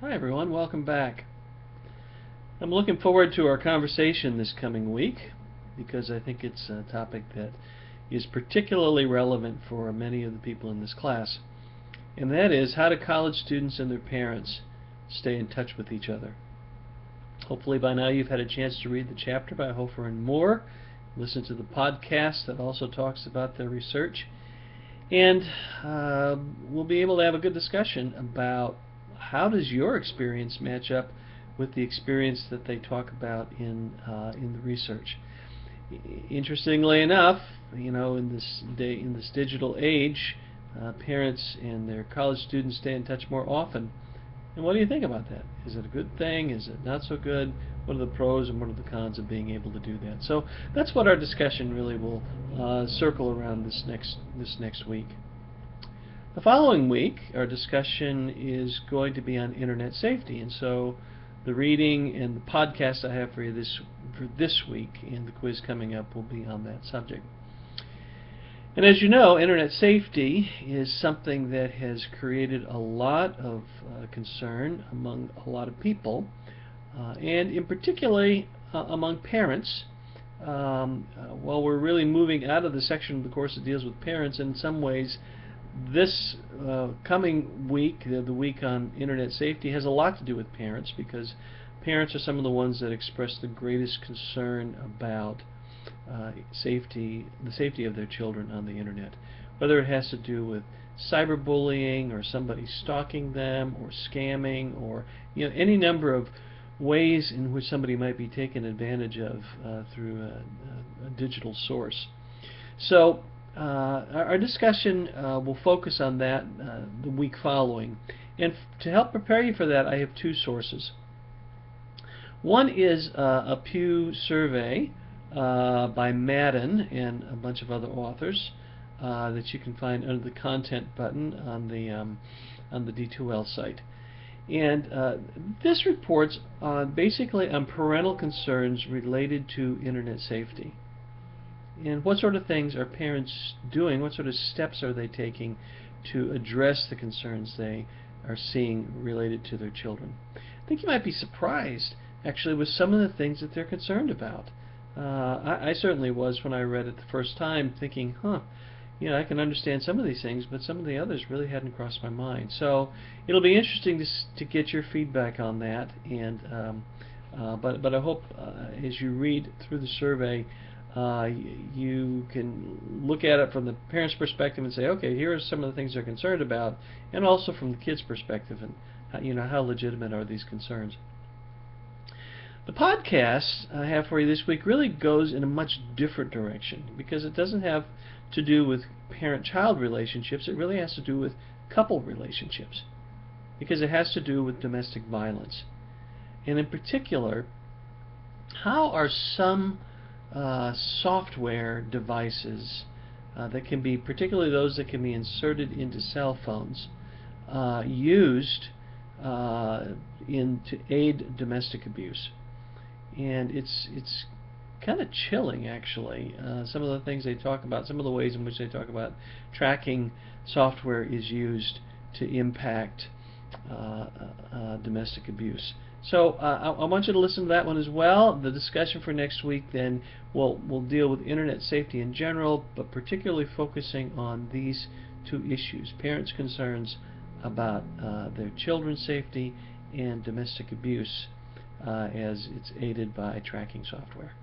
Hi everyone, welcome back. I'm looking forward to our conversation this coming week because I think it's a topic that is particularly relevant for many of the people in this class. And that is, how do college students and their parents stay in touch with each other? Hopefully by now you've had a chance to read the chapter by Hofer and Moore, listen to the podcast that also talks about their research, and we'll be able to have a good discussion about how does your experience match up with the experience that they talk about in the research. Interestingly enough, in this digital age, parents and their college students stay in touch more often. And what do you think about that? Is it a good thing? Is it not so good? What are the pros and what are the cons of being able to do that? So that's what our discussion really will circle around this next week. The following week, our discussion is going to be on internet safety, and so the reading and the podcast I have for you for this week and the quiz coming up will be on that subject. And as you know, internet safety is something that has created a lot of concern among a lot of people, and in particularly among parents. While we're really moving out of the section of the course that deals with parents, in some ways this coming week, the week on internet safety, has a lot to do with parents, because parents are some of the ones that express the greatest concern about the safety of their children on the internet, whether it has to do with cyberbullying or somebody stalking them or scamming, or any number of ways in which somebody might be taken advantage of through a digital source. So our discussion will focus on that the week following, and to help prepare you for that, I have two sources. One is a Pew survey by Madden and a bunch of other authors that you can find under the content button on the D2L site. And this reports basically on parental concerns related to internet safety. And what sort of things are parents doing? What sort of steps are they taking to address the concerns they are seeing related to their children? I think you might be surprised, actually, with some of the things that they're concerned about. I certainly was when I read it the first time, thinking, I can understand some of these things, but some of the others really hadn't crossed my mind. So it'll be interesting to get your feedback on that. And but I hope as you read through the survey, you can look at it from the parent's perspective and say, okay, here are some of the things they're concerned about, and also from the kid's perspective, and how legitimate are these concerns. The podcast I have for you this week really goes in a much different direction, because it doesn't have to do with parent-child relationships. It really has to do with couple relationships, because it has to do with domestic violence. And in particular, how are some software devices that can be, particularly those that can be inserted into cell phones, used to aid domestic abuse. And it's kind of chilling, actually. Some of the things they talk about, some of the ways in which they talk about tracking software is used to impact domestic abuse. So I want you to listen to that one as well. The discussion for next week then will deal with internet safety in general, but particularly focusing on these two issues: parents' concerns about their children's safety and domestic abuse as it's aided by tracking software.